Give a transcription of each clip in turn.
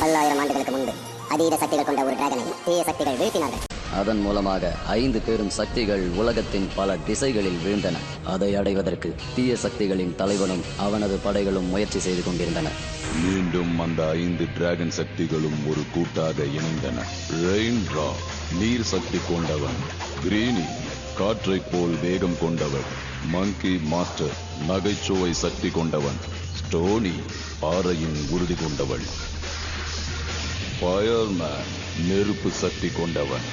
பல்லாயிரம் ஆண்டுகளுக்கு முன்பு அதீத சக்திகள் கொண்ட ஒரு டிராகனை தீய சக்திகள் வீழ்த்தினார்கள். அதன் மூலமாக 5 பெரும் சக்திகள் உலகத்தின் பல திசைகளில் வீழ்ந்தன. அதை அடைவதற்கு தீய சக்திகளின் தலைவனும் அவனது படைகளும் முயற்சி செய்து கொண்டிருந்தன. மீண்டும் அந்த 5 டிராகன் சக்திகளும் ஒரு கூட்டாக இணைந்தன. ரெயின்ட்ரா நீர் சக்தி கொண்டவன், கிரீனி காற்றை போல் வேகம் கொண்டவன், மங்கி மாஸ்டர் நகைச்சுவை சக்தி கொண்டவன், ஸ்டோனி பாறையின் உறுதி கொண்டவன், ஃபயர்மேன் நெருப்பு சக்தி கொண்டவன்.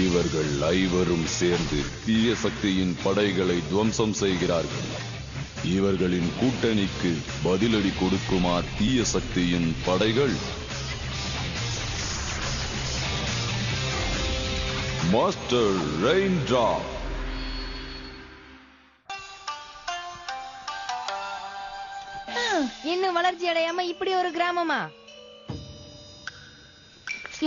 இவர்கள் ஐவரும் சேர்ந்து தீய சக்தியின் படைகளை துவம்சம் செய்கிறார்கள். இவர்களின் கூட்டணிக்கு பதிலடி கொடுக்குமா தீய சக்தியின் படைகள்? மாஸ்டர் ரெயின்ட்ரா. இன்னும் வளர்ச்சி அடையாம இப்படி ஒரு கிராமமா?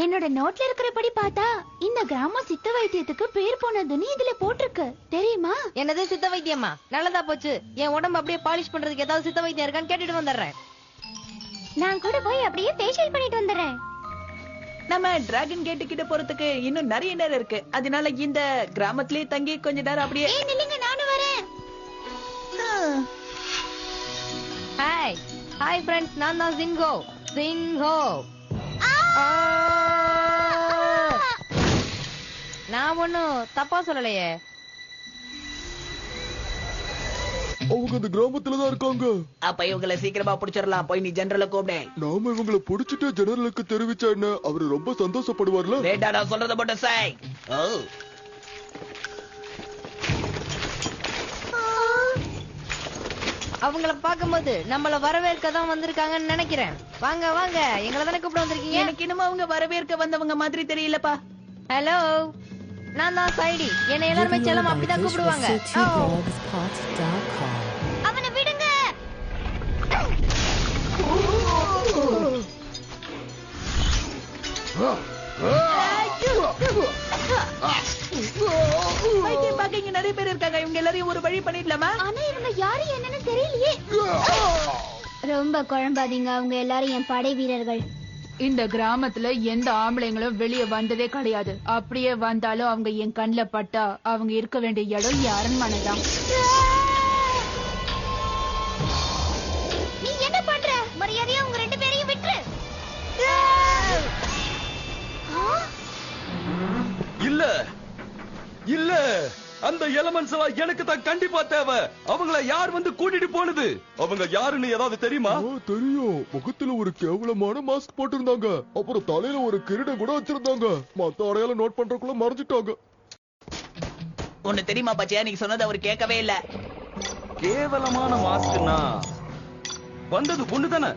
என்னோட நோட்ல இருக்கிறபடி பார்த்தா இந்த கிராமம் சித்த வைத்தியத்துக்கு பேர் போனதுன்னு இதுல போட்டிருக்கு, தெரியுமா? என்னது சித்த வைத்தியமா? நல்லதா போச்சு. என் உடம்பு அப்படியே பாலிஷ் பண்றதுக்கு ஏதாவது சித்த வைத்தியம் இருக்கான்னு கேட்டுட்டு வந்துடுறேன். நான் கூட போய் அப்படியே ஃபேஷியல் பண்ணிட்டு வந்துடுறேன். நம்ம டிராகன் கேட் கிட்ட போறதுக்கு இன்னும் நிறைய நேரம் இருக்கு. அதனால இந்த கிராமத்திலே தங்கி கொஞ்ச நேரம் அப்படியே. நில்லுங்க, நானும் வரேன். ஹாய் ஹாய் ஃப்ரெண்ட்ஸ், நான் தான் சிங்கோ. நான் ஒண்ணும் தப்பா சொல்லலையே. அவங்க அந்த கிராமத்துலதான் இருக்காங்க. அப்ப இவங்களை சீக்கிரமா பிடிச்சிடலாம். போய் நீ ஜெனரல கூப்பிடு. நாம இவங்களை பிடிச்சிட்டு ஜெனரலுக்கு தெரிவிச்சா என்ன, அவரு ரொம்ப சந்தோஷப்படுவார்ல. லேட்டா நான் சொல்றத மட்டும் சாய். அவங்கள பாக்கும்போது நம்மள வரவேற்க தான் வந்திருக்காங்கன்னு நினைக்கிறேன். வாங்க வாங்க, எங்களை தானே கூப்பிட வந்திருக்கீங்க. எனக்கு இன்னும் அவங்க வரவேற்க வந்தவங்க மாதிரி தெரியலப்பா. ஹலோ, நான் தான் சைடி. என்னை எல்லாருமே செல்லம் அப்படிதான் கூப்பிடுவாங்க. அவனை விடுங்க. இங்க நிறைய பேர் இருக்காங்க. இவங்க எல்லாரையும் ஒரு வழி பண்ணிடலாமா? ஆனா இவங்க யாரு என்னன்னு தெரியலையே. ரொம்ப குழம்பாதீங்க, அவங்க எல்லாரும் என் படை வீரர்கள். இந்த கிராமத்துல எந்த ஆம்பளைங்களும் வெளியே வந்ததே கிடையாது. அப்படியே வந்தாலும் அவங்க என் கண்ணுல பட்டா அவங்க இருக்க வேண்டிய இடம் அரண்மனைதான். நீ என்ன பண்ற? மரியாதையா உங்க 2 பேரையும் விட்டுரு. இல்ல இல்ல, அந்த எலமெண்ட்ஸ் எல்லாம் எனக்கு தான் கண்டிப்பா தேவை. அவங்கள யார் வந்து கூட்டிட்டு போனது? அவங்க யாருன்னு ஏதாவது தெரியுமா? தெரியும். முகத்துல ஒரு கேவலமான மாஸ்க் போட்டிருந்தாங்க. அப்புறம் தலையில ஒரு கிரீடம் கூட வச்சிருந்தாங்க. மத்த அடையாளம் நோட் பண்றதுக்குள்ள மறைஞ்சிட்டாங்க. ஒண்ணு தெரியுமா பச்சையா, நீங்க சொன்னது அவர் கேட்கவே இல்ல. கேவலமான மாஸ்க்னா வந்தது பொண்ணு தானே?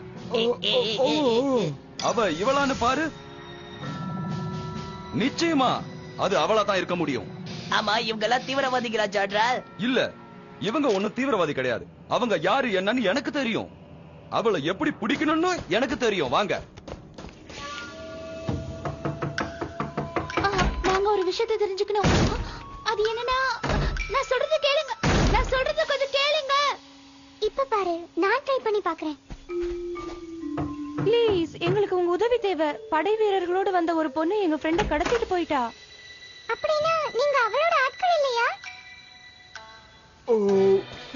அவ இவளான்னு பாரு. நிச்சயமா அது அவளா தான் இருக்க முடியும். ஆமா, இவங்க எல்லாம் தீவிரவாதிகளா ஜெனரல்? இல்ல, இவங்க ஒண்ணும் தீவிரவாதி கிடையாது. அவங்க யாரு என்னன்னு எனக்கு தெரியும். அவளை எப்படி பிடிக்கணும்னு எனக்கு தெரியும். வாங்க. நாங்க ஒரு விஷயத்தை தெரிஞ்சுக்கணும். அது என்னன்னா, நான் சொல்றது கேளுங்க. நான் சொல்றது கொஞ்சம் கேளுங்க. இப்ப பாரு, நான் ட்ரை பண்ணி பார்க்கறேன். ப்ளீஸ், எங்களுக்கு உங்க உதவி தேவை. படை வீரர்களோடு வந்த ஒரு பொண்ணு எங்க ஃப்ரெண்ட கடத்திட்டு போயிட்டா. அப்படினா நீங்க அவளோட ஆட்கள் இல்லையா?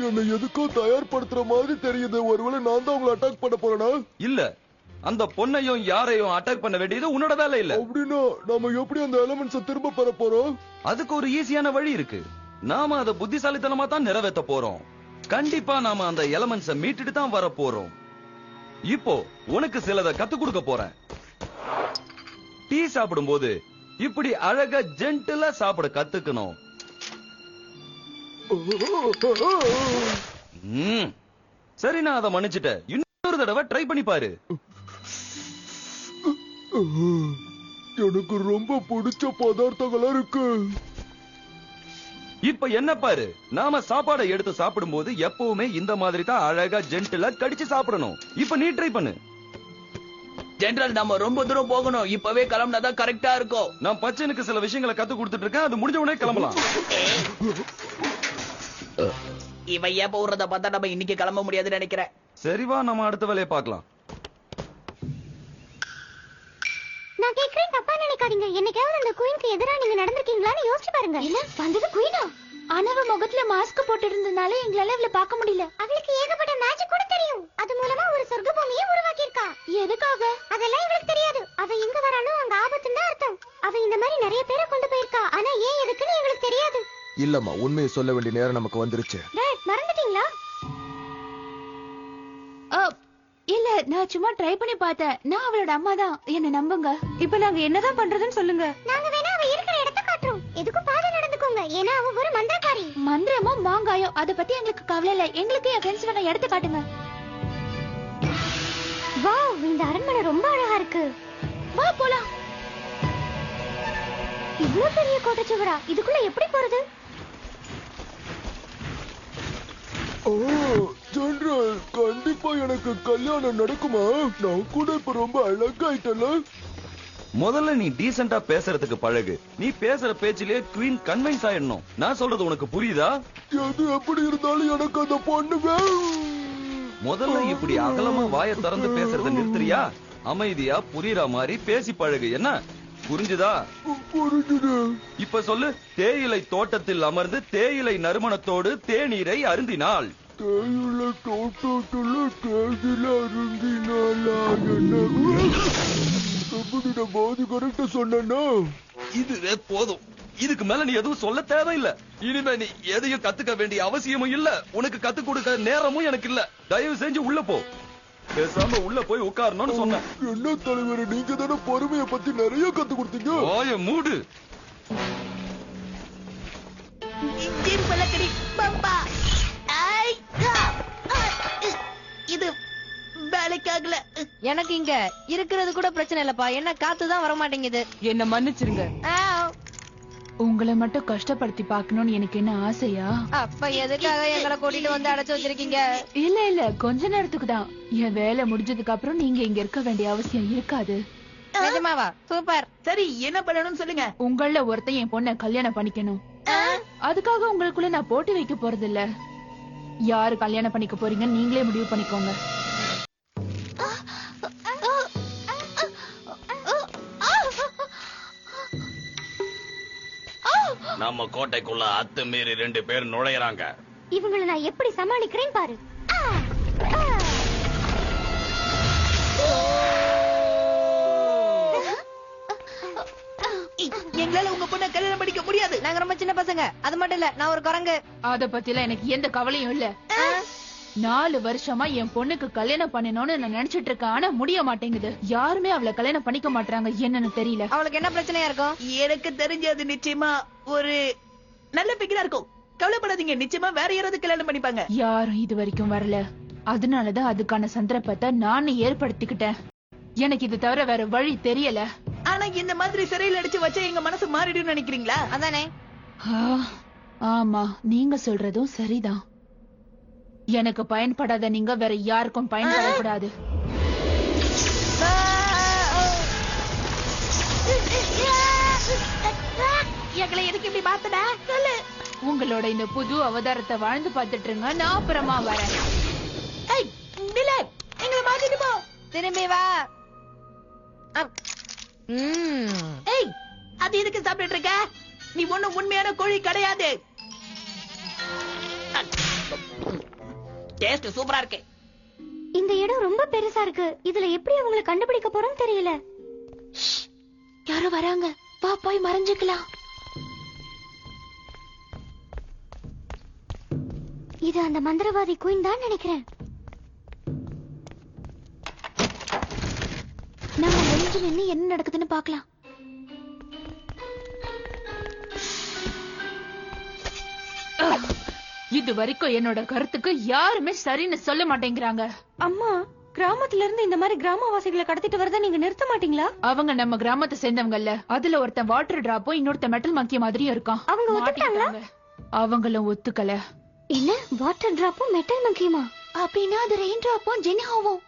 என்ன எதுக்கோ தயார்படுத்துற மாதிரி தெரியுது. ஒருவேளை நான் தான் உங்களை அட்டாக் பண்ண போறேனா? இல்ல, அந்த பொண்ணையும் யாரையும் அட்டாக் பண்ண வேண்டியது உன்னோட வேலை இல்ல. அப்படின்னா நாம எப்படி அந்த எலிமெண்ட்ஸ் திரும்ப பெற போறோம்? அதுக்கு ஒரு ஈஸியான வழி இருக்கு. நாம அதை புத்திசாலித்தனமா தான் நிறைவேற்ற போறோம். கண்டிப்பா நாம அந்த எலிமெண்ட்ஸை மீட்டுட்டு தான் வர போறோம். இப்போ உனக்கு சிலதை கத்து கொடுக்க போறேன். டீ சாப்பிடும் போது இப்படி அழகா ஜென்டிலா சாப்பிட கத்துக்கணும். சரி, நான் அதை மன்னிச்சுட்டேன். இன்னொரு தடவை ட்ரை பண்ணி பாரு. எனக்கு ரொம்ப பிடிச்ச பதார்த்தங்களா இருக்கு. இப்ப என்ன பாரு, நாம சாப்பாடை எடுத்து சாப்பிடும் போது எப்பவுமே இந்த மாதிரி தான் அழகா ஜென்டிலா கடிச்சு சாப்பிடணும். இப்ப நீ ட்ரை பண்ணு. ஜெனரல், நம்ம ரொம்ப தூரம் போகணும். இப்பவே கிளம்பினாதான் கரெக்டா இருக்கும். நான் பச்சனுக்கு சில விஷயங்களை கத்து கொடுத்துட்டு இருக்கேன். அது முடிஞ்ச உடனே கிளம்பலாம். இவன் ஏன் போறத பார்த்தா நம்ம இன்னைக்கு கிளம்ப முடியாதுன்னு நினைக்கிறேன். சரிவா, நம்ம அடுத்த வேலையை பார்க்கலாம். நான் கேக்குறேன், தப்பா நினைக்காதீங்க. என்னைக்காவது அந்த குயினுக்கு எதிரா நீங்க நடந்திருக்கீங்களான்னு யோசிச்சு பாருங்க. இல்ல, வந்தது குயினா? ஆனவ முகத்துல மாஸ்க் போட்டு இருந்தனால எங்களால இவள பார்க்க முடியல. அவளுக்கு ஏகப்பட்ட மேஜிக் கூட தெரியும். அது மூலமா ஒரு சொர்க்க பூமியை உருவாக்கி இருக்கா. எதுக்காக? அதெல்லாம் இவளுக்கு தெரியாது. அவ எங்க வரானோ அங்க ஆபத்துன்னு அர்த்தம். அவ இந்த மாதிரி நிறைய பேரை கொண்டு போயிருக்கா. ஆனா ஏன் எதுக்குன்னு எங்களுக்கு தெரியாது. இல்லம்மா, உண்மையை சொல்ல வேண்டிய நேரம் நமக்கு வந்துருச்சு. மறந்துட்டீங்களா? இல்ல, நான் சும்மா ட்ரை பண்ணி பார்த்தேன். நான் அவளோட அம்மா தான், என்ன நம்புங்க. இப்ப நாங்க என்னதான் பண்றதுன்னு சொல்லுங்க. நாங்க வேணா அவ இருக்கிற இடத்தை காட்டுறோம். எதுக்கும் பாதை நடந்துக்கோங்க. ஏன்னா அவ ஒரு மந்திரக்காரி. மந்திரமோ மாங்காயோ அத பத்தி எங்களுக்கு கவலை இல்ல. எங்களுக்கு என் ஃப்ரெண்ட்ஸ் வேணா இடத்தை காட்டுங்க. வாவ், இந்த அரண்மனை ரொம்ப அழகா இருக்கு. வா போலாம். இவ்ளோ பெரிய கோட்டைச்சுவரா? இதுக்குள்ள எப்படி போறது? ஓ ஜெனரல், கண்டிப்பா எனக்கு கல்யாணம் நடக்குமா? நான் கூட இப்ப ரொம்ப அழகாயிட்டல. முதல்ல நீ டீசெண்டா பேசுறதுக்கு பழகு. நீ பேசுற பேச்சிலே குவீன் கன்வின்ஸ் ஆயிடணும். நான் சொல்றது உனக்கு புரியுதா? எது எப்படி இருந்தாலும் எனக்கு அந்த பொண்ணு வேணும். முதல்ல இப்படி அகலமா வாயை திறந்து பேசுறத நிறுத்துறியா? அமைதியா புரியுற மாதிரி பேசி பழகு. என்ன புரிஞ்சுதா? புரிஞ்சுது. இப்ப சொல்லு. தேயிலை தோட்டத்தில் அமர்ந்து தேயிலை நறுமணத்தோடு தேநீரை அருந்தினாள். தேயிலை தோட்டத்துல தேயிலை அருந்தினாளா? என்ன எப்படி நான் பாதி கரெக்டா சொன்னா? இதுவே போதும். இதுக்கு மேல நீ எதுவும் சொல்ல தேவையில்லை. இனிமே நீ எதையும் கத்துக்க வேண்டிய அவசியமும் இல்ல. உனக்கு கத்து கொடுக்க நேரமும் எனக்கு இல்ல. தயவு செஞ்சு உள்ள போ. பேசாம உள்ள போய் உட்காரணும்னு சொன்னேன். என்ன தலைவர், நீங்க தானே பொறுமையை பத்தி நிறைய கத்து கொடுத்தீங்க. வாய மூடு. இது வேலைக்காகல. எனக்கு இங்க இருக்கிறது கூட பிரச்சனை இல்லப்பா. என்ன காத்துதான் வர மாட்டேங்குது. என்ன மன்னிச்சிருங்க. உங்களை மட்டும் கஷ்டப்படுத்தி பார்க்கணும்னு எனக்கு என்ன ஆசையா? அப்ப எதுக்காக எங்களை கூட்டிட்டு வந்து அடைச்சு வச்சிருக்கீங்க? இல்ல இல்ல, கொஞ்ச நேரத்துக்கு தான். என் வேலை முடிஞ்சதுக்கு அப்புறம் நீங்க இங்க இருக்க வேண்டிய அவசியம் இருக்காது. நிஜமாவா? சூப்பர். சரி, என்ன பண்ணணும்னு சொல்லுங்க. உங்கள ஒருத்தன் என் பொண்ணை கல்யாணம் பண்ணிக்கணும். அதுக்காக உங்களுக்குள்ள நான் போட்டு வைக்க போறது இல்ல. யாரு கல்யாணம் பண்ணிக்க போறீங்க நீங்களே முடிவு பண்ணிக்கோங்க. நம்ம கோட்டைக்குள்ள அத்துமீறி 2 பேர் நுழையறாங்க. இவங்களை நான் எப்படி சமாளிக்கிறேன் பாரு. எங்களால உங்க பொண்ணை கல்யாணம் பண்ணிக்க முடியாது. நாங்க ரொம்ப சின்ன பசங்க. அது மட்டும் இல்ல, நான் ஒரு குரங்கு. அத பத்திலாம் எனக்கு எந்த கவலையும் இல்ல. 4 வருஷமா என் பொண்ணுக்கு கல்யாணம் பண்ணணும்னு நான் நினைச்சிட்டு இருக்கேன். ஆனா முடிய மாட்டேங்குது. யாருமே அவளை கல்யாணம் பண்ணிக்க மாட்டாங்க. என்னன்னு தெரியல. அவளுக்கு என்ன பிரச்சனையா இருக்கும்? எனக்கு தெரிஞ்சது நிச்சயமா ஒரு நல்ல பிக்கரா இருக்கும். கவலைப்படாதீங்க, நிச்சயமா வேற யாராவது கல்யாணம் பண்ணிப்பாங்க. யாரும் இது வரைக்கும் வரல. அதனாலதான் அதுக்கான சந்தர்ப்பத்தை நான் ஏற்படுத்திக்கிட்டேன். எனக்கு இது தவிர வேற வழி தெரியல. ஆனா இந்த மாதிரி சிறையில் அடிச்சு வச்சா எங்க மனசு மாறிடும் நினைக்கிறீங்களா? அதானே. ஆமா, நீங்க சொல்றதும் சரிதான். எனக்கு பயன்படாத நீங்க வேற யாருக்கும் பயன்படக்கூடாது. எங்களை எதுக்கு இப்படி மாத்தடா? சொல்லு. உங்களோட இந்த புது அவதாரத்தை வாழ்ந்து பார்த்துட்டு இருங்க. நான் அப்புறமா வரேன். எங்களை மாத்திட்டு போ. திரும்பி வா. ஏய், அது எதுக்கு சாப்பிட்டு இருக்க? நீ ஒண்ணும் உண்மையான கோழி கிடையாது. டேஸ்ட் சூப்பரா இருக்கு. இந்த இடம் ரொம்ப பெருசா இருக்கு. இதுல எப்படி அவங்களை கண்டுபிடிக்க போறோம் தெரியல. யாரோ வராங்க. வா போய் மறைஞ்சுக்கலாம். இது அந்த மந்திரவாதி குயின் தான் நினைக்கிறேன். நம்ம ஒளிஞ்சு நின்னு என்ன நடக்குதுன்னு பாக்கலாம். இது வரைக்கும் என்னோட கருத்துக்கு யாருமே சரின்னு சொல்ல மாட்டேங்கிறாங்க. அம்மா, கிராமத்துல இருந்து இந்த மாதிரி கிராமவாசிகளை கடத்திட்டு வரத நீங்க நிறுத்த மாட்டீங்களா? அவங்க நம்ம கிராமத்தை சேர்ந்தவங்கல்ல. அதுல ஒருத்தன் வாட்டர் டிராப்பும் இன்னொருத்த மெட்டல் மங்கிய மாதிரியும் இருக்கான். அவங்க ஒத்துக்கிட்டாங்களா? அவங்களும் ஒத்துக்கல. என்ன, வாட்டர் டிராப்பும் மெட்டல் மங்கியுமா? அப்படின்னா அது ரெயின் டிராப்பும் ஜெனிஹாவும்.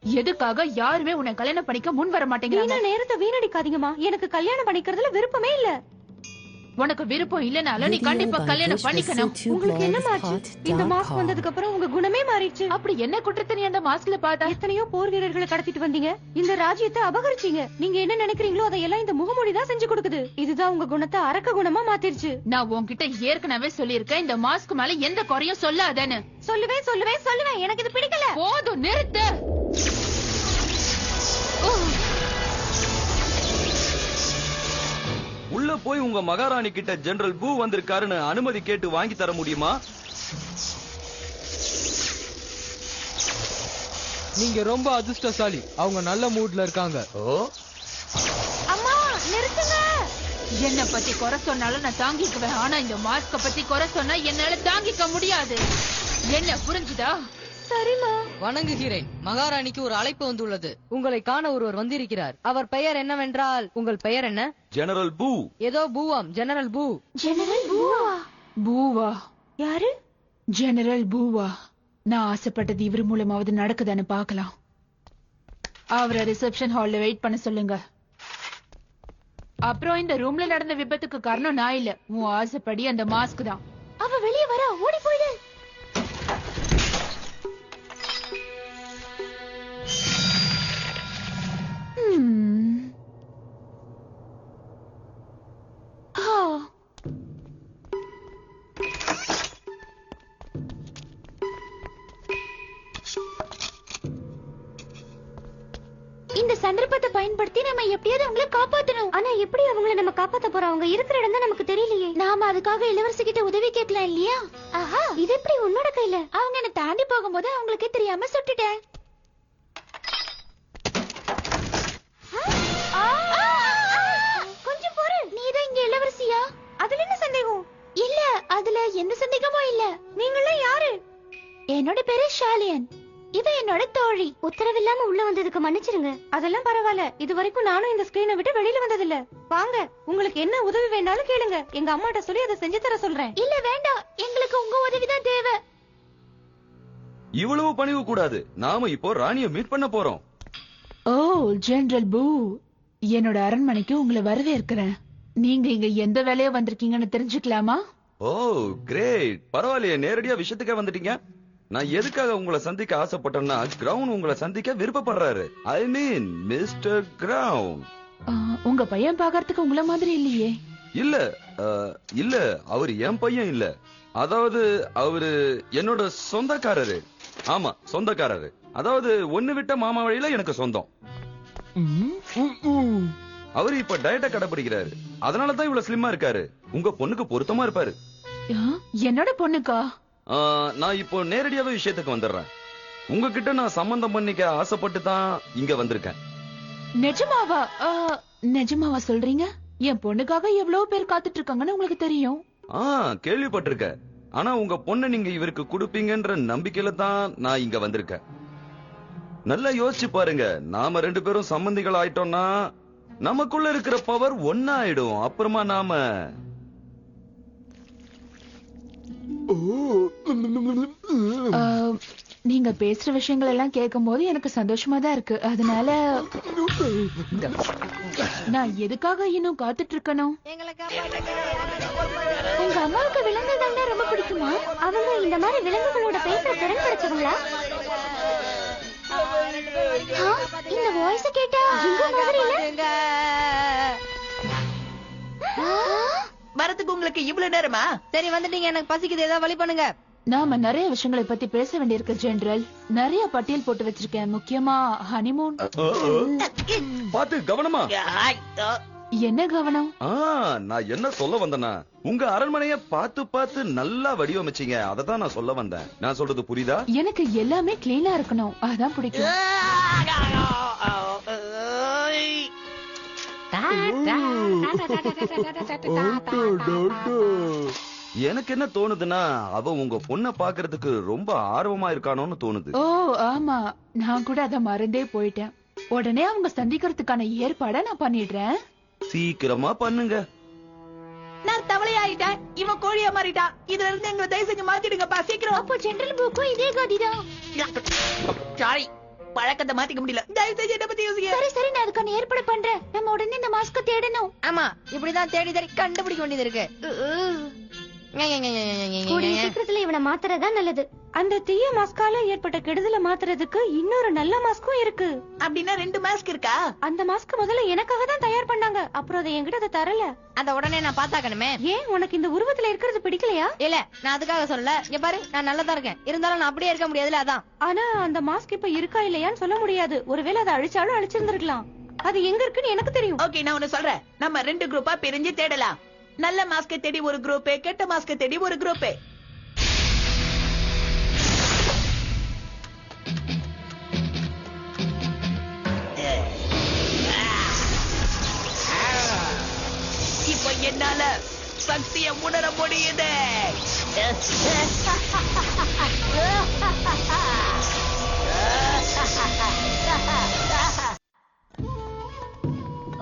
எதுக்காக யாருமே உன்னை கல்யாணம் பண்ணிக்க முன் வர மாட்டேங்கிறாங்க? நேரத்தை வீணடிக்காதீங்கம்மா. எனக்கு கல்யாணம் பண்ணிக்கிறதுல விருப்பமே இல்ல. உனக்கு விருப்பம் இல்லனாலும் நீ கண்டிப்பா கல்யாணம் பண்ணிக்கணும். உங்களுக்கு என்னமாச்சு? இந்த மாஸ்க் வந்ததுக்கு அப்புறம் உங்க குணமே மாறிடுச்சு. அப்படி என்ன குற்றத்தை நீ அந்த மாஸ்க்ல பார்த்தா? எத்தனையோ போர் வீரர்களை கடத்திட்டு வந்தீங்க, இந்த ராஜ்யத்தை அபகரிச்சீங்க. நீங்க என்ன நினைக்கிறீங்களோ அதையெல்லாம் இந்த முகமூடி தான் செஞ்சு கொடுக்குது. இதுதான் உங்க குணத்தை அரக்க குணமா மாத்திருச்சு. நான் உன்கிட்ட ஏற்கனவே சொல்லியிருக்கேன், இந்த மாஸ்க் மேல எந்த குறையும் சொல்லாதேன்னு. சொல்லுவேன். எனக்கு இது பிடிக்கல. போதும், நிறுத்து. உள்ள போய் உங்க மகாராணி கிட்ட ஜெனரல் பூ வந்திருக்காருன்னு அனுமதி கேட்டு வாங்கி தர முடியுமா? நீங்க ரொம்ப அதிர்ஷ்டசாலி. அவங்க நல்ல மூட்ல இருக்காங்க. அம்மா நிறுத்துங்க. என்ன பத்தி குறை சொன்னாலும் நான் தாங்கிக்குவேன். ஆனா இந்த மாஸ்க பத்தி குறை சொன்னா என்னால தாங்கிக்க முடியாது. என்ன புரிஞ்சுதா? சரிமா. வணங்குகிறேன். மகாராணிக்கு ஒரு அழைப்பு வந்துள்ளது. உங்களை காண ஒருவர் வந்திருக்கிறார். அவர் பெயர் என்னவென்றால், உங்கள் பெயர் என்ன? ஜெனரல் பூ. ஏதோ பூவாம். ஜெனரல் பூ. ஜெனரல் பூவா? பூவா? யாரு? ஜெனரல் பூவா. நான் ஆசைப்பட்டது இவர் மூலமாவது நடக்குதான்னு பாக்கலாம். அவரை ரிசப்ஷன் ஹால்ல வெயிட் பண்ண சொல்லுங்க. அப்புறம் இந்த ரூம்ல நடந்த விபத்துக்கு காரணம் நான் இல்ல, உன் ஆசைப்படி அந்த மாஸ்க் தான். அவ வெளியே வர, ஓடி போயிடு. இந்த சந்தர்ப்பத்தை பயன்படுத்தி நம்ம எப்படியாவது அவங்கள காப்பாத்தணும். ஆனா எப்படி அவங்கள நம்ம காப்பாத்த போறோம்? அவங்க இருக்கிற இடம் தான் நமக்கு தெரியலையே. நாம அதுக்காக இளவரசி கிட்ட உதவி கேட்கலாம் இல்லையா? ஆஹா, இது எப்படி உன்னோட கையில? அவங்க என்ன தாண்டி போகும்போது அவங்களுக்கே தெரியாம சுட்டுட்டேன். கொஞ்சம் பொறு. நீதான் இங்க இளவரசியா? அதுல என்ன சந்தேகம்? இல்ல, அதுல எந்த சந்தேகமும் இல்ல. நீங்களாம் யாரு? என்னோட பேரு ஷாலியன். இவ என்னோட தோழி. உத்தரவில்லாம உள்ள வந்ததுக்கு மன்னிச்சிருங்க. அதெல்லாம் பரவாயில்ல. இது வரைக்கும் நானும் இந்த ஸ்கிரீனை விட்டு வெளியில வந்ததில்ல. வாங்க, உங்களுக்கு என்ன உதவி வேணாலும் கேளுங்க. எங்க அம்மாட்ட சொல்லி அதை செஞ்சு தர சொல்றேன். இல்ல வேண்டாம், எங்களுக்கு உங்க உதவிதான் தேவை. இவ்வளவு பணிவு கூடாது. நாம இப்போ ராணிய மீட் பண்ண போறோம். ஓ, ஜெனரல் பூ, என்னோட அரண்மனைக்கு உங்களை வரவேற்கிறேன். நீங்க இங்க எந்த வேலையா வந்திருக்கீங்கன்னு தெரிஞ்சுக்கலாமா? ஓ கிரேட். பரவாயில்லையே, நேரடியா விஷயத்துக்கே வந்துட்டீங்க. நான் எதுக்காக உங்களை சந்திக்க ஆசைப்பட்டேன்னா, கிரவுன் உங்களை சந்திக்க விருப்பப்படுறாரு. ஐ மீன் மிஸ்டர் கிரவுன். உங்க பையன் பாக்கறதுக்கு உங்கள மாதிரி இல்லையே. இல்ல அவர் என் பையன் இல்ல. அதாவது அவரு என்னோட சொந்தக்காரரு. ஆமா, சொந்தக்காரரு. அதாவது ஒண்ணு விட்ட மாமா வழியில எனக்கு சொந்தம். அவரு இப்ப டயட்டை கடைபிடிக்கிறாரு. அதனாலதான் இவ்வளவு ஸ்லிம்மா இருக்காரு. உங்க பொண்ணுக்கு பொருத்தமா இருப்பாரு. என்னோட பொண்ணுக்கா? நான் இப்போ நேரடியாவே விஷயத்துக்கு வந்துடுறேன். உங்ககிட்ட நான் சம்பந்தம் பண்ணிக்க ஆசைப்பட்டு தான் இங்க வந்திருக்கேன். நிஜமாவா? நிஜமாவா சொல்றீங்க? என் பொண்ணுக்காக எவ்வளவு பேர் காத்துட்டு இருக்காங்கன்னு உங்களுக்கு தெரியும். கேள்விப்பட்டிருக்க. ஆனா உங்க பொண்ணை நீங்க இவருக்கு கொடுப்பீங்கன்ற நம்பிக்கையில தான் நான் இங்க வந்திருக்கேன். நல்லா யோசிச்சு பாருங்க. நாம ரெண்டு பேரும் சம்பந்திகள் ஆயிட்டோம்னா நமக்குள்ள இருக்கிற பவர் ஒன்னா ஆயிடும். அப்புறமா நாம நீங்க பேசுற விஷயங்கள் எல்லாம் கேட்கும் போது எனக்கு சந்தோஷமா தான் இருக்கு. அதனால நான் எதுக்காக இன்னும் காத்துட்டு இருக்கணும்? உங்க அம்மாவுக்கு விலங்குகள் தான் ரொம்ப பிடிக்குமா? அவங்க இந்த மாதிரி விலங்குகளோட பேசுற திறன் கிடைச்சவங்களா? இந்த வாய்ஸ் கேட்டா வரதுக்கு உங்களுக்கு இவ்வளவு நேரமா? சரி வந்துட்டீங்க, எனக்கு பசிக்குது, ஏதாவது வழி பண்ணுங்க. நாம நிறைய விஷயங்களை பத்தி பேச வேண்டியிருக்கு ஜெனரல். நிறைய பட்டியல் போட்டு வச்சிருக்கேன். முக்கியமா ஹனிமூன். பாத்து கவனமா. என்ன கவனம்? நான் என்ன சொல்ல வந்தேன்னா, உங்க அரண்மனைய பார்த்து பார்த்து நல்லா வடிவமைச்சீங்க. அததான் நான் சொல்ல வந்தேன். நான் சொல்றது புரியுதா? எனக்கு எல்லாமே கிளீனா இருக்கணும், அதான் பிடிக்கும். எனக்கு என்ன தோணுதுன்னா, அவ உங்க பொண்ண பாக்குறதுக்கு ரொம்ப ஆர்வமா இருக்கானோன்னு தோணுது. ஓ ஆமா, நான் கூட அத மறந்தே போயிட்டேன். உடனே அவங்க சந்திக்கிறதுக்கான ஏற்பாட நான் பண்ணிடுறேன். சீக்கிரமா பண்ணுங்க. நான் தவளையாயிட்டேன், இவன் கோழியா மாறிட்டான். இதுல இருந்து எங்களை தயவு செஞ்சு மாத்திடுங்கப்பா, சீக்கிரம். அப்போ ஜெனரல் பூக்கும் இதே கதிதான். சாரி, பழக்கத்தை மாத்திக்க முடியல. தயவு செஞ்சு என்ன பத்தி யோசிங்க. சரி சரி, நான் அதுக்கான ஏற்பாடு பண்றேன். நம்ம உடனே இந்த மாஸ்க தேடணும். ஆமா, இப்படிதான் தேடி தேடி கண்டுபிடிக்க வேண்டியது இருக்கு. கூடிய சீக்கிரத்துல இவனை மாத்துறதா நல்லது. அந்த தீய மாஸ்கால ஏற்பட்ட கெடுதலை மாத்துறதுக்கு இன்னொரு நல்ல மாஸ்கும் இருக்கு. அப்படின்னா 2 மாஸ்க் இருக்கா? அந்த மாஸ்க் முதல்ல எனக்காக தான் தயார் பண்ணாங்க. அப்புறம் அதை என்கிட்ட அதை தரல. அத உடனே நான் பாத்தாக்கணுமே. ஏன் உனக்கு இந்த உருவத்துல இருக்கிறது பிடிக்கலையா? இல்ல, நான் அதுக்காக சொல்லல. இங்க பாரு, நான் நல்லதா இருக்கேன். இருந்தாலும் நான் அப்படியே இருக்க முடியாதுல, அதான். ஆனா அந்த மாஸ்க் இப்ப இருக்கா இல்லையான்னு சொல்ல முடியாது. ஒருவேளை அதை அழிச்சாலும் அழிச்சிருந்திருக்கலாம். அது எங்க இருக்குன்னு எனக்கு தெரியும். ஓகே, நான் ஒன்னு சொல்றேன். நம்ம 2 குரூப்பா பிரிஞ்சு தேடலாம். நல்ல மாஸ்க தேடி ஒரு குரூப், கெட்ட மாஸ்க தேடி ஒரு குரூப். இப்போ என்னால சக்தியை உணர முடியுது.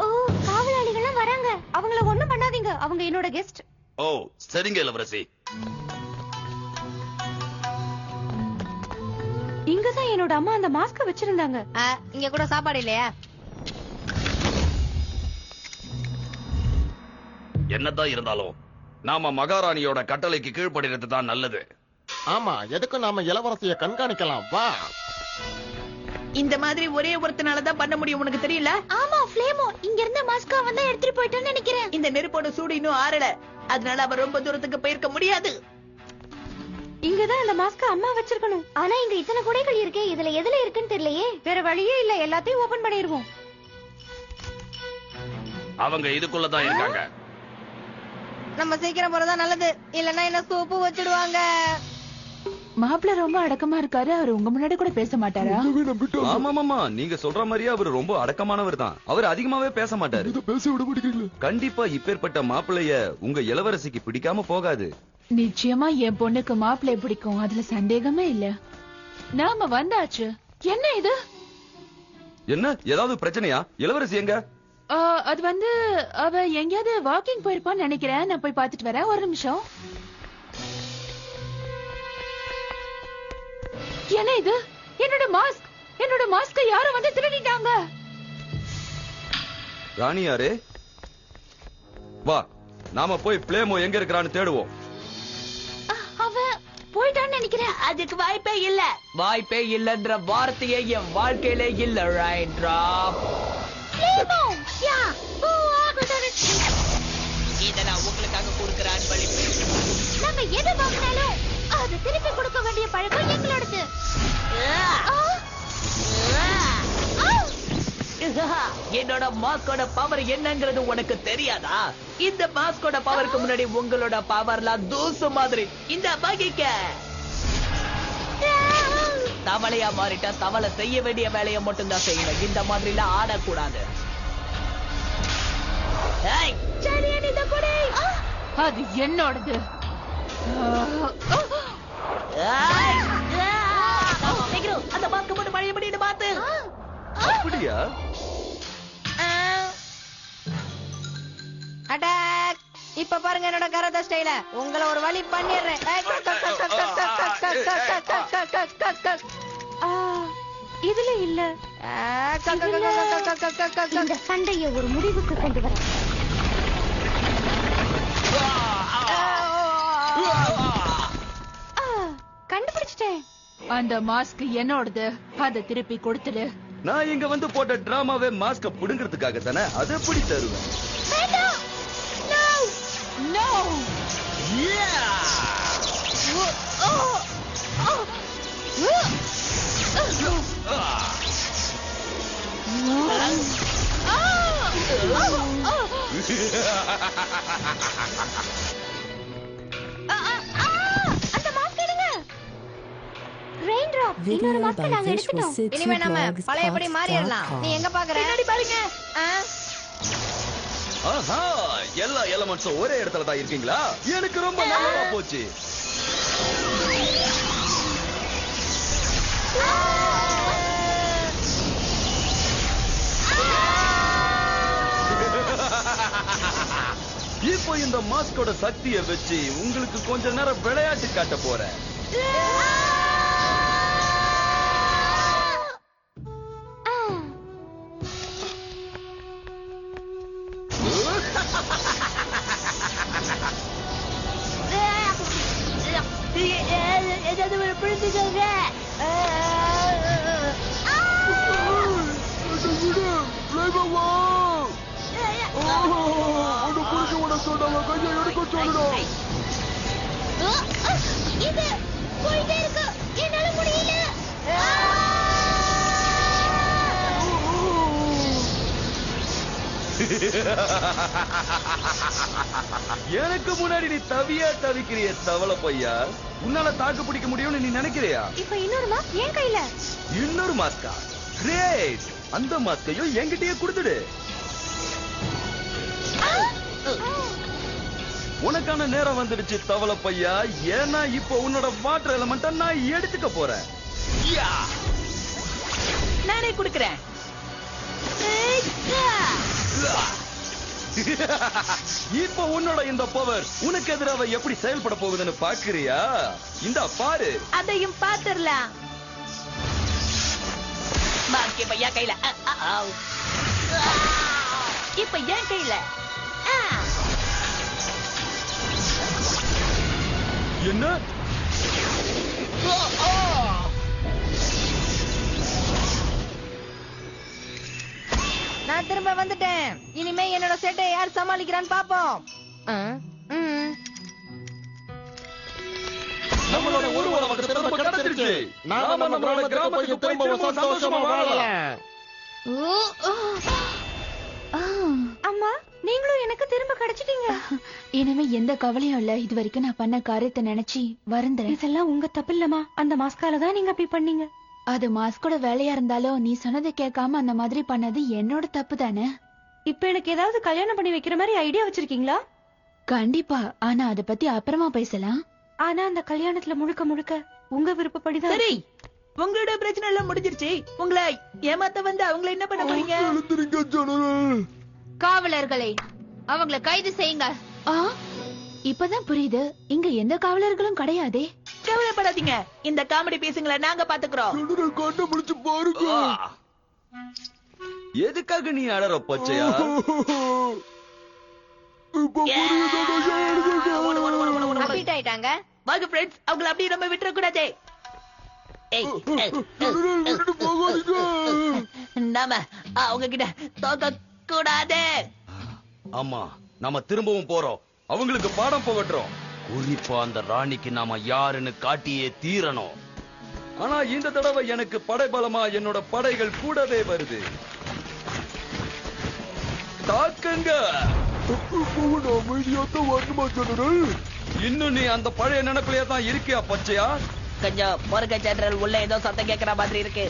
ஓ, காவலாளிகள் வராங்க. அவங்கள ஒண்ணும் பண்ணாதீங்க. அவங்க என்னோட கெஸ்ட். ஓ சரிங்க இளவரசி. இங்கதான் என்னோட அம்மா அந்த மாஸ்க வச்சிருந்தாங்க. இங்க கூட சாப்பாடு இல்லையா? என்னதான் இருந்தாலும் நாம மகாராணியோட கட்டளைக்கு கீழ்ப்படிறது தான் நல்லது. ஆமா, எதுக்கு நாம இளவரசிய கண்காணிக்கலாம். வா. இந்த மாதிரி ஒரே ஒருத்தனாலதான் பண்ண முடியும், உனக்கு தெரியல? ஆமா, ஃப்ளேமோ இங்க இருந்த மாஸ்கா வந்து எடுத்துட்டு போயிட்டான்னு நினைக்கிறேன். இந்த நெருப்போட சூடு இன்னும் ஆறல, அதனால அவ ரொம்ப தூரத்துக்கு போயிருக்க முடியாது. இங்கதான் அந்த மாஸ்க அம்மா வச்சிருக்கணும். ஆனா இங்க இத்தனை குடைகள் இருக்கே, இதுல எதுல இருக்குன்னு தெரியலையே. வேற வழியே இல்ல, எல்லாத்தையும் ஓபன் பண்ணிடுவோம். அவங்க இதுக்குள்ளதான் இருக்காங்க. நம்ம சீக்கிரம் போறதா நல்லது, இல்லன்னா என்ன சூப்பு வச்சிடுவாங்க. மாப்பிள்ள ரொம்ப அடக்கமா இருக்காரு. அவர் உங்க முன்னாடி கூட பேச மாட்டாரா? ஆமாமாமா, நீங்க சொல்ற மாதிரியே அவர் ரொம்ப அடக்கமானவர் தான். அவர் அதிகமாவே பேச மாட்டாரு. பேச விட மாட்டேங்கிறீங்களா? கண்டிப்பா இப்பேற்பட்ட மாப்பிள்ளைய உங்க இளவரசிக்கு பிடிக்காம போகாது. நிச்சயமா என் பொண்ணுக்கு மாப்பிள்ளைய பிடிக்கும், அதுல சந்தேகமே இல்ல. நாம வந்தாச்சு. என்ன இது? என்ன, ஏதாவது பிரச்சனையா? இளவரசி எங்க? அது வந்து அவ எங்கேயாவது வாக்கிங் போயிருப்பான்னு நினைக்கிறேன். நான் போய் பாத்துட்டு வரேன், ஒரு நிமிஷம். என்ன இது? என்னோட மாஸ்க் யாரோ வந்து திருடிட்டாங்க. ராணியாரே, வா, நாம போய் பிளேமோ எங்க இருக்கிறான்னு தேடுவோம். அவ போயிட்டான்னு நினைக்கிறேன். அதுக்கு வாய்ப்பே இல்ல. வாய்ப்பே இல்லன்ற வார்த்தையே என் வாழ்க்கையிலே இல்ல. Right drop. இத நான் உங்களுக்காக கொடுக்கிற அன்பளிப்பு. நம்ம எதை வாங்கினாலும் அது திருப்பி கொடுக்க வேண்டிய பழக்கம் எங்களோடது. என்னோட மாஸ்கோட பவர் என்னங்கிறது உனக்கு தெரியாதா? இந்த மாஸ்கோட பவருக்கு முன்னாடி உங்களோட பவர்லாம் தூசு மாதிரி. இந்த வகிக்க தவளையா மாறிட்டா தவளை செய்ய வேண்டிய வேலையை மட்டும் தான் செய்யணும். இந்த மாதிரி எல்லாம் ஆடக்கூடாது. அது என்னோடது. அந்த மாஸ்க் மட்டும் பழையபடி பார்த்து. அப்படியா? அட்டாக்! இப்ப பாருங்க என்னோட கராத்தே ஸ்டைல. உங்களை ஒரு வழி பண்ணிடுறேன். இதுல இல்ல. இந்த சண்டைய ஒரு முடிவுக்கு கொண்டு வர. கண்டுபிடிச்சிட்டேன். அந்த மாஸ்க் என்னோடது. அதை திருப்பி கொடுத்துடு. நான் இங்க வந்து போட்ட டிராமாவே மாஸ்க புடுங்கிறதுக்காக தானே. அதை எப்படி தருவேன்? No! அந்த மாஸ்க் எடுங்க. Rain drop. இன்னொரு மாஸ்க் நாங்க எடுத்துட்டோம். இனிமே நம்ம பழையபடி மாறிடலாம். நீ எங்க பாக்குற? பின்னாடி பாருங்க. ஆஹா, எல்லா எலமெண்ட்ஸும் ஒரே இடத்துல தான் இருக்கீங்களா? எனக்கு ரொம்ப நல்லதா போச்சு. இப்போ இந்த மாஸ்கோட சக்தியை வச்சு உங்களுக்கு கொஞ்ச நேரம் விளையாட்டு காட்ட போறேன். ஏதாவது பிடிச்சுக்கோங்க. இது போயிட்டே இருக்கு, என்னால முடியல. எனக்கு முன்னாடி நீ தவியா தவிக்கிறிய தவளை பையா, உன்னால தாக்கு பிடிக்க முடியும்னு நீ நினைக்கிறியா? இப்ப இன்னொரு மாஸ்க் என் கையில. இன்னொரு மாஸ்கா? கிரேட், அந்த மாஸ்கையும் என்கிட்டயே கொடுத்துடு. உனக்கான நேரம் வந்துடுச்சு தவளை பையா, ஏன்னா இப்ப உன்னோட வாட்டர் எலிமெண்ட நான் எடுத்துக்க போறேன். நானே கொடுக்கிறேன். இப்ப உன்னோட இந்த பவர் உனக்கு எதிராக எப்படி செயல்பட போகுதுன்னு பாக்குறியா? இந்த பாரு. அதையும் பாத்துடலாம். மாஸ்க் இப்ப என் கையில. இப்ப என் கையில. என்ன? நான் திரும்ப வந்துட்டேன். இனிமே என்னோட செட்டை யார் சமாளிக்கிறான்னு பாப்போம். நம்மளோட ஊர்வல வகை திரும்ப கிடைச்சிருச்சு. நாம நம்மளோட கிராமத்துக்கு போய் திரும்ப சந்தோஷமா வாழலாம். அம்மா, நீங்களும் எனக்கு திரும்ப கிடைச்சிட்டீங்க. இனிமே எந்த கவலையும் இல்ல. இது வரைக்கும் நான் பண்ண காரியத்தை நினைச்சு வருந்துறேன். இதெல்லாம் உங்க தப்பு இல்லம்மா, அந்த மாஸ்கால தான் நீங்க அப்படி பண்ணீங்க. அது மாஸ்கோட வேலையா இருந்தாலும் நீ சொன்னதை கேட்காம அந்த மாதிரி பண்ணது என்னோட தப்பு தானே. இப்ப எனக்கு ஏதாவது கல்யாணம் பண்ணி வைக்கிற மாதிரி ஐடியா வச்சிருக்கீங்களா? கண்டிப்பா, ஆனா அத பத்தி அப்புறமா பேசலாம். ஆனா அந்த கல்யாணத்துல முழுக்க முழுக்க உங்க விருப்பப்படிதான். சரி, உங்களோட பிரச்சனை எல்லாம் முடிஞ்சிருச்சு. உங்களை ஏமாத்த வந்து அவங்கள என்ன பண்ண போறீங்க? காவலர்களே, அவங்கள கைது செய்யுங்க. இப்பதான் புரியுது, இங்க எந்த காவலர்களும் கிடையாதே. கவலைப்படாதீங்க, இந்த காமெடி பீஸுங்களை நாங்க பாத்துக்கிறோம். கண்டுபிடிச்சு பாருங்க. எதுக்காக நீ அழற பச்சையா? அப்டேட் ஆயிட்டாங்க. வாங்க ஃப்ரெண்ட்ஸ், அவங்கள அப்படியே நம்ம விட்டுற கூடாது. நாம அவங்க கிட்ட தோக்க கூடாது. ஆமா, நாம திரும்பவும் போறோம். அவங்களுக்கு பாடம் போகட்டும். குறிப்பா அந்த ராணிக்கு நாம யாருன்னு காட்டியே தீரணும். ஆனா இந்த தடவை எனக்கு படைபலமா என்னோட படைகள் கூடவே வருது. தாக்குங்க. இன்னும் நீ அந்த பழைய நினைப்பிலேயே தான் இருக்கியா பச்சையா? கொஞ்சம் பொறுக்க ஜெனரல், உள்ள ஏதோ சத்தம் கேட்கிற மாதிரி இருக்கு.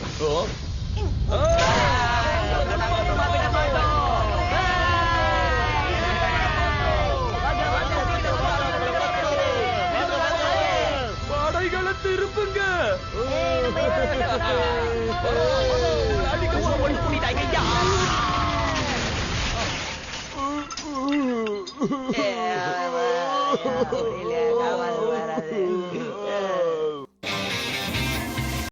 படைகளை திருப்புங்க.